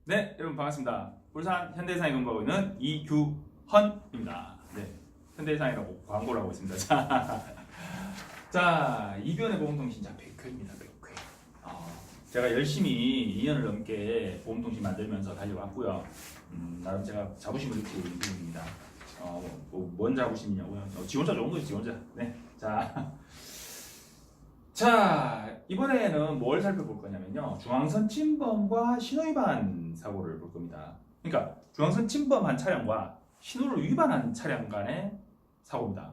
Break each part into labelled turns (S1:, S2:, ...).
S1: 네, 여러분 반갑습니다. 울산 현대해상에 근무하고 있는 이규헌입니다. 네, 현대해상이라고 광고를 하고 있습니다. 자, 이변의 보험통신자 100회입니다. 100회. 제가 열심히 2년을 넘게 보험통신 만들면서 달려왔고요. 나름 제가 자부심을 느끼고 있는 부분입니다. 뭔 자부심이냐고요? 지 혼자 좋은 거지, 지 혼자. 네, 자, 이번에는 뭘 살펴볼 거냐면요. 중앙선 침범과 신호위반 사고를 볼 겁니다. 그러니까 중앙선 침범한 차량과 신호를 위반한 차량 간의 사고입니다.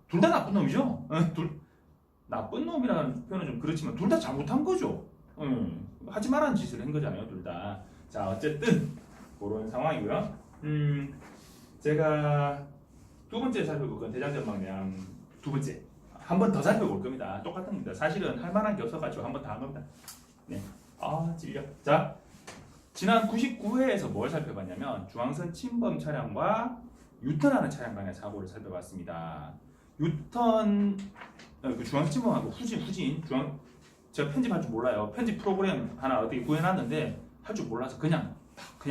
S1: 둘 다 나쁜 놈이죠? 나쁜 놈이라는 표현은 좀 그렇지만 둘 다 잘못한 거죠. 하지 말라는 짓을 한 거잖아요, 둘 다. 자, 어쨌든 그런 상황이고요. 제가 두 번째 살펴볼 건 대장전망량 두 번째. 한 번 더 살펴볼 겁니다. 똑같은 겁니다. 사실은 할 만한 게 없어가지고 한 번 더 한 겁니다. 네. 찔려. 자, 지난 99회에서 뭘 살펴봤냐면 중앙선 침범 차량과 유턴하는 차량 간의 사고를 살펴봤습니다. 유턴, 그 중앙선 침범하고 후진, 제가 편집할 줄 몰라요. 편집 프로그램 하나 어떻게 구해놨는데 할 줄 몰라서 그냥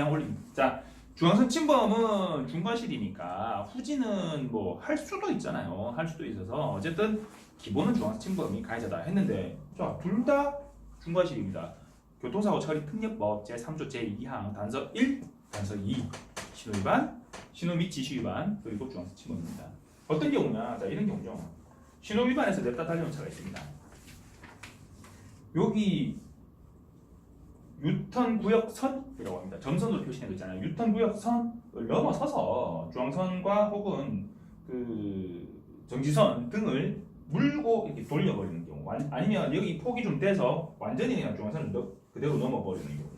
S1: 올립니다. 자, 중앙선 침범은 중과실이니까 후진은 뭐 할 수도 있잖아요. 할 수도 있어서 어쨌든 기본은 중앙선 침범이 가해자다 했는데, 자, 둘 다 중과실입니다. 교통사고 처리 특례법 제3조 제2항 단서 1, 단서 2 신호위반, 신호 및 지시위반, 그리고 중앙선 침범입니다. 어떤 경우냐? 자, 이런 경우죠. 신호위반에서 냅다 달려온 차가 있습니다. 여기 유턴구역선이라고 합니다. 점선으로 표시된 거 있잖아요. 유턴구역선을 넘어서서 중앙선과 혹은 그 정지선 등을 물고 이렇게 돌려버리는 경우, 아니면 여기 폭이 좀 돼서 완전히 그냥 중앙선을 그대로 넘어버리는 경우,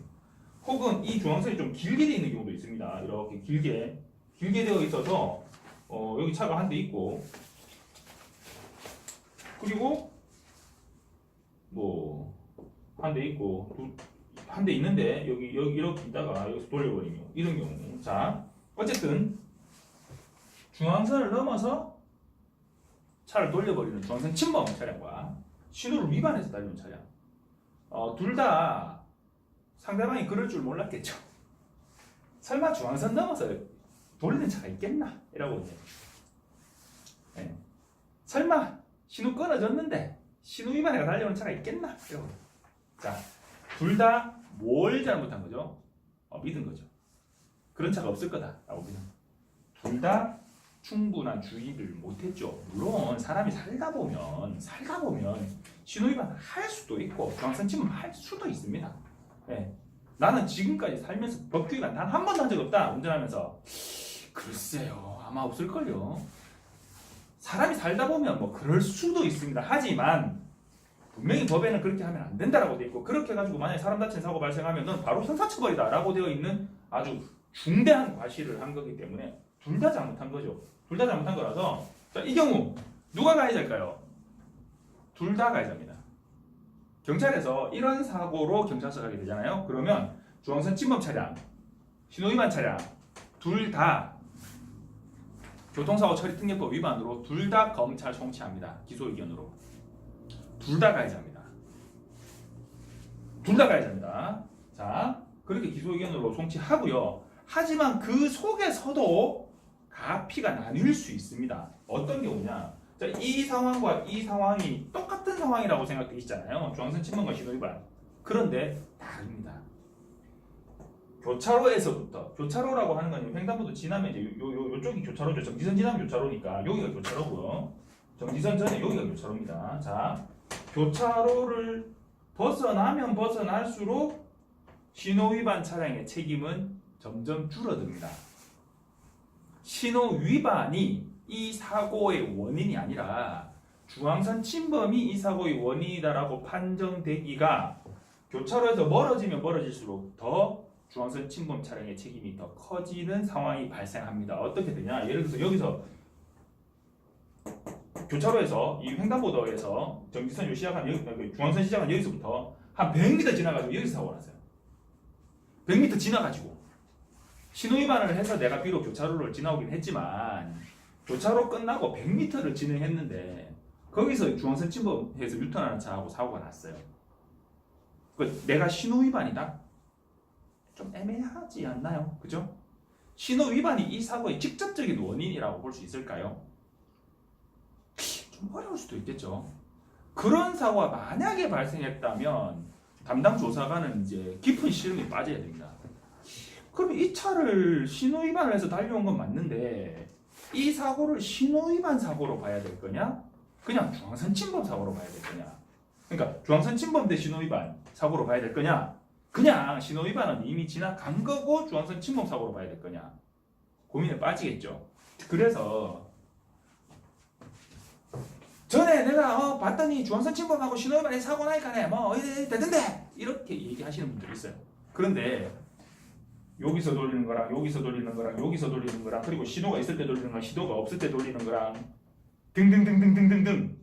S1: 혹은 이 중앙선이 좀 길게 되어 있는 경우도 있습니다. 이렇게 길게 되어 있어서 여기 차가 한 대 있고, 그리고 뭐 한 대 있고 한 대 있는데 여기 이렇게 있다가 여기서 돌려버리는 경우, 이런 경우. 자, 어쨌든 중앙선을 넘어서 차를 돌려버리는 중앙선 침범 차량과 신호를 위반해서 달리는 차량, 둘 다 상대방이 그럴 줄 몰랐겠죠. 설마 중앙선 넘어서 돌리는 차가 있겠나? 이라고 이제. 네. 설마 신호 끊어졌는데 신호 위반해서 달려오는 차가 있겠나? 이라고. 자, 둘 다 뭘 잘못한 거죠? 믿은 거죠. 그런 차가 없을 거다라고 믿은. 둘 다 충분한 주의를 못했죠. 물론 사람이 살다 보면 신호위반 할 수도 있고 중앙선 침범 할 수도 있습니다. 네. 나는 지금까지 살면서 법규위반 단 한 번도 한 적 없다. 운전하면서. 글쎄요, 아마 없을걸요. 사람이 살다 보면 뭐 그럴 수도 있습니다. 하지만 분명히 법에는 그렇게 하면 안 된다라고 되어 있고, 그렇게 해가지고 만약에 사람 다친 사고 발생하면은 바로 형사처벌이다라고 되어 있는 아주 중대한 과실을 한 거기 때문에 둘 다 잘못한 거죠. 둘 다 잘못한 거라서, 자, 이 경우 누가 가해자일까요? 둘 다 가해자입니다. 경찰에서 이런 사고로 경찰서 가게 되잖아요. 그러면 중앙선 침범 차량, 신호위반 차량 둘 다 교통사고 처리 특례법 위반으로 둘 다 검찰 송치합니다. 기소 의견으로. 둘 다 가해자입니다. 둘 다 가해자입니다. 자, 그렇게 기소 의견으로 송치하고요. 하지만 그 속에서도 가피가 나뉠 수 있습니다. 어떤 경우냐? 자, 이 상황과 이 상황이 똑같은 상황이라고 생각되시잖아요. 중앙선 침범과 신호위반. 그런데 다릅니다. 교차로에서부터, 교차로라고 하는 건 횡단보도 지나면 이제 요쪽이 교차로죠. 정지선 지나면 교차로니까 여기가 교차로고요. 정지선 전에 여기가 교차로입니다. 자, 교차로를 벗어나면 벗어날수록 신호위반 차량의 책임은 점점 줄어듭니다. 신호위반이 이 사고의 원인이 아니라 중앙선 침범이 이 사고의 원인이다라고 판정되기가, 교차로에서 멀어지면 멀어질수록 더 중앙선 침범 차량의 책임이 더 커지는 상황이 발생합니다. 어떻게 되냐? 예를 들어서 여기서 교차로에서 이 횡단보도에서 정지선 시작한 여기, 중앙선 시작한 여기서부터 한 100m 지나가지고 여기서 사고가 났어요. 100m 지나가지고 신호위반을 해서 내가 비록 교차로를 지나오긴 했지만 교차로 끝나고 100m를 진행했는데 거기서 중앙선 침범해서 유턴하는 차하고 사고가 났어요. 내가 신호위반이다? 좀 애매하지 않나요? 그죠? 신호 위반이 이 사고의 직접적인 원인이라고 볼 수 있을까요? 좀 어려울 수도 있겠죠. 그런 사고가 만약에 발생했다면 담당 조사관은 이제 깊은 시름에 빠져야 됩니다. 그러면 이 차를 신호 위반을 해서 달려온 건 맞는데 이 사고를 신호 위반 사고로 봐야 될 거냐? 그냥 중앙선 침범 사고로 봐야 될 거냐? 그러니까 중앙선 침범 대 신호 위반 사고로 봐야 될 거냐? 그냥 신호 위반은 이미 지나간 거고 중앙선 침범 사고로 봐야 될 거냐? 고민에 빠지겠죠. 그래서 전에 내가 봤더니 중앙선 침범하고 신호 위반에 사고 나니까 뭐 되던데 이렇게 얘기하시는 분들이 있어요. 그런데 여기서 돌리는 거랑 여기서 돌리는 거랑 여기서 돌리는 거랑 그리고 신호가 있을 때 돌리는 거랑 신호가 없을 때 돌리는 거랑 등등등등등등등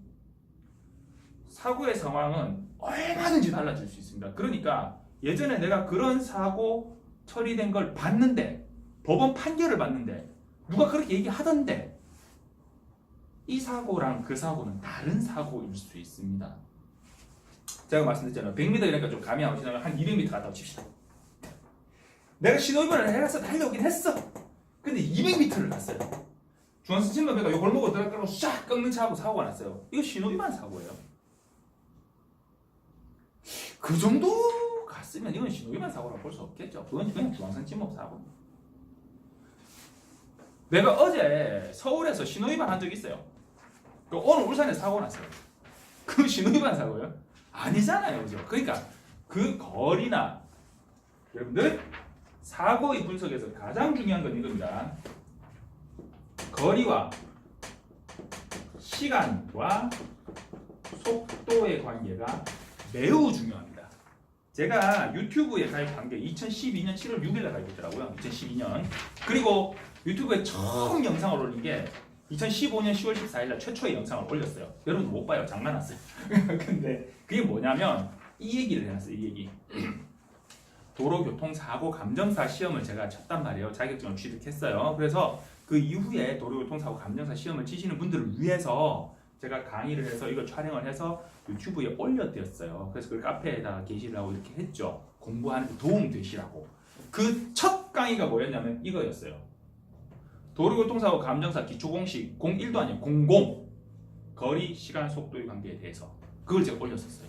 S1: 사고의 상황은 얼마든지 달라질 수 있습니다. 그러니까 예전에 내가 그런 사고 처리된 걸 봤는데 법원 판결을 봤는데 누가 그렇게 얘기하던데 이 사고랑 그 사고는 다른 사고일 수 있습니다. 제가 말씀드렸잖아요. 100m이니까 좀 감이 안 오시나요? 한 200m 갔다고 칩시다. 내가 신호위반을 해서 달려오긴 했어. 근데 200m를 갔어요. 중앙선 침범배가 요 골목으로 들어가고 싹 꺾는 차하고 사고가 났어요. 이거 신호위반 사고예요. 그 정도 갔으면 이건 신호위반 사고라고 볼 수 없겠죠. 그건 그냥 중앙선 침범 사고입니다. 내가 어제 서울에서 신호위반 한 적 있어요. 오늘 울산에 사고 났어요. 그 신호위반 사고예요? 아니잖아요. 그죠? 그러니까 그 거리나 여러분들 사고의 분석에서 가장 중요한 건 이겁니다. 거리와 시간과 속도의 관계가 매우 중요합니다. 제가 유튜브에 가입한 게 2012년 7월 6일에 가입했더라고요. 2012년. 그리고 유튜브에 처음 영상을 올린 게 2015년 10월 14일날 최초의 영상을 올렸어요. 여러분 못 봐요. 장난았어요. 근데 그게 뭐냐면 이 얘기를 해놨어요. 이 얘기. 도로교통사고 감정사 시험을 제가 쳤단 말이에요. 자격증을 취득했어요. 그래서 그 이후에 도로교통사고 감정사 시험을 치시는 분들을 위해서 제가 강의를 해서 이걸 촬영을 해서 유튜브에 올려드렸어요. 그래서 그걸 카페에다가 게시를 하고 이렇게 했죠. 공부하는 데 도움 되시라고. 그 첫 강의가 뭐였냐면 이거였어요. 도로교통사고 감정사 기초공식 01도 아니에요. 00 거리, 시간, 속도의 관계에 대해서 그걸 제가 올렸었어요.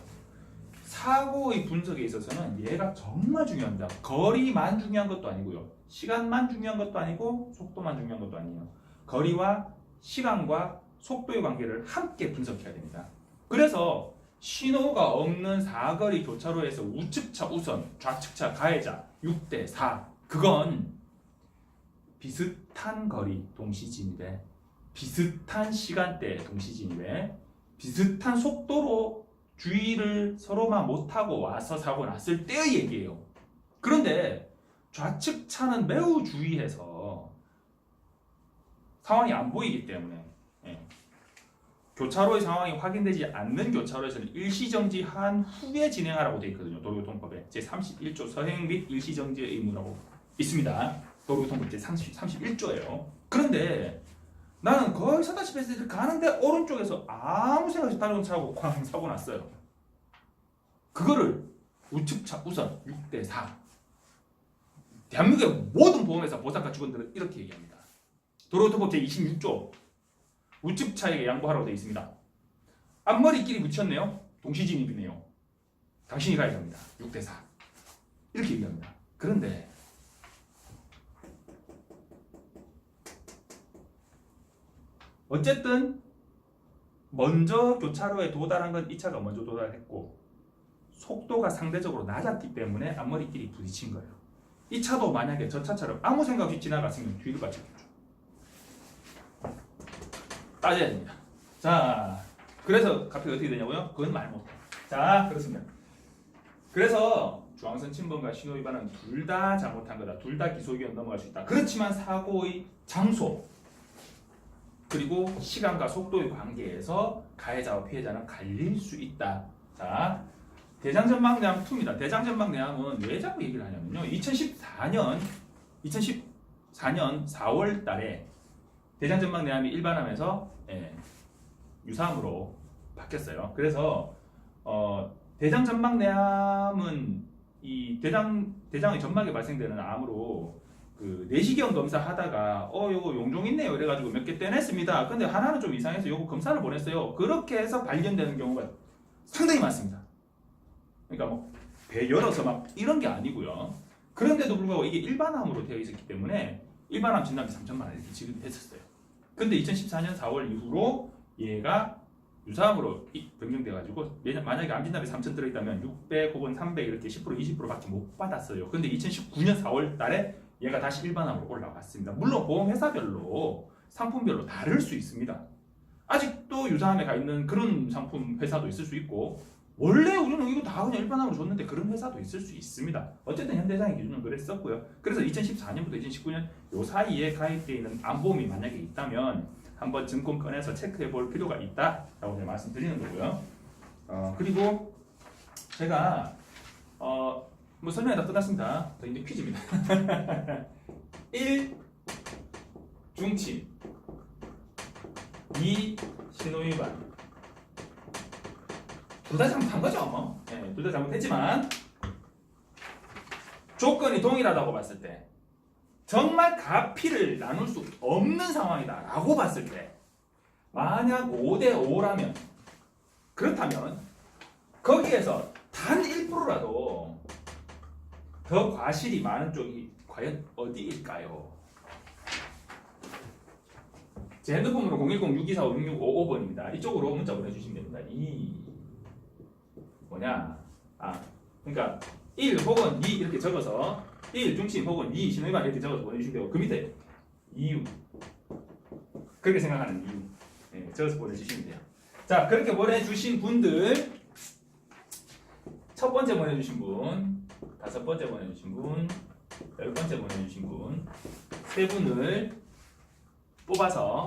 S1: 사고의 분석에 있어서는 얘가 정말 중요합니다. 거리만 중요한 것도 아니고요. 시간만 중요한 것도 아니고 속도만 중요한 것도 아니에요. 거리와 시간과 속도의 관계를 함께 분석해야 됩니다. 그래서 신호가 없는 사거리 교차로에서 우측차 우선, 좌측차 가해자 6대4 그건 비슷한 거리 동시진입에 비슷한 시간대 동시진입에 비슷한 속도로 주의를 서로만 못하고 와서 사고 났을 때의 얘기예요. 그런데 좌측 차는 매우 주의해서 상황이 안 보이기 때문에 교차로의 상황이 확인되지 않는 교차로에서는 일시정지한 후에 진행하라고 되어 있거든요. 도로교통법에 제31조 서행 및 일시정지의 의무라고 있습니다. 도로교통법 제31조예요. 그런데 나는 거의 서다시피 했을 때 가는데 오른쪽에서 아무 생각 없이 달려온 차하고 쾅 사고 났어요. 그거를 우측차 우선 6대4 대한민국의 모든 보험회사 보상가 직원들은 이렇게 얘기합니다. 도로교통법 제26조 우측차에게 양보하라고 되어 있습니다. 앞머리끼리 붙였네요. 동시진입이네요. 당신이 가야 합니다. 6대4 이렇게 얘기합니다. 그런데 어쨌든 먼저 교차로에 도달한 건 이 차가 먼저 도달했고 속도가 상대적으로 낮았기 때문에 앞머리끼리 부딪힌 거예요. 이 차도 만약에 저 차처럼 아무 생각 없이 지나갔으면 뒤를 받쳤겠죠. 따져야 됩니다. 자, 그래서 갑자기 어떻게 되냐고요? 그건 말 못해. 자, 그렇습니다. 그래서 중앙선 침범과 신호 위반은 둘 다 잘못한 거다. 둘 다 기소의견 넘어갈 수 있다. 그렇지만 사고의 장소 그리고 시간과 속도의 관계에서 가해자와 피해자는 갈릴 수 있다. 자, 대장전망대항 2입니다. 대장전망대항은 왜 자꾸 얘기를 하냐면요. 2014년 4월 달에 대장전망대항이 일반함에서 유사함으로 바뀌었어요. 그래서 대장전망대항은 이 대장의 점막에 발생되는 암으로 그 내시경 검사 하다가 요거 용종 있네요 그래가지고 몇 개 떼냈습니다. 근데 하나는 좀 이상해서 요거 검사를 보냈어요. 그렇게 해서 발견되는 경우가 상당히 많습니다. 그러니까 뭐 배 열어서 막 이런 게 아니고요. 그런데도 불구하고 이게 일반암으로 되어 있었기 때문에 일반암 진단비 3천만 원 이렇게 지급했었어요. 근데 2014년 4월 이후로 얘가 유사암으로 변경돼가지고 만약에 암 진단비 3천 들어있다면 600 혹은 300 이렇게 10% 20%밖에 못 받았어요. 근데 2019년 4월 달에 얘가 다시 일반암으로 올라왔습니다. 물론 보험회사별로 상품별로 다를 수 있습니다. 아직도 유사암에 가 있는 그런 상품 회사도 있을 수 있고 원래 우리는 이거 다 그냥 일반암으로 줬는데 그런 회사도 있을 수 있습니다. 어쨌든 현대장의 기준은 그랬었고요. 그래서 2014년부터 2019년 요 사이에 가입되어 있는 암보험이 만약에 있다면 한번 증권 꺼내서 체크해 볼 필요가 있다라고 제가 말씀드리는 거고요. 그리고 제가 뭐 설명이 다 끝났습니다. 자, 이제 퀴즈입니다. 1. 중침 2. 신호위반 둘 다 잘못한 거죠. 네, 둘 다 잘못했지만 조건이 동일하다고 봤을 때 정말 가피를 나눌 수 없는 상황이다 라고 봤을 때 만약 5대5라면 그렇다면 거기에서 단 1%라도 더 과실이 많은 쪽이 과연 어디일까요? 제 핸드폰으로 010-6245-6655번입니다. 이쪽으로 문자 보내주시면 됩니다. 뭐냐? 그러니까 1 혹은 2 이렇게 적어서 1 중심 혹은 2 신호위반 이렇게 적어서 보내주시면 되고 그 밑에 이유 그렇게 생각하는 이유 네, 적어서 보내주시면 돼요. 자 그렇게 보내주신 분들 첫 번째 보내주신 분, 다섯 번째 보내주신 분, 10번째 보내주신 분 세 분을 뽑아서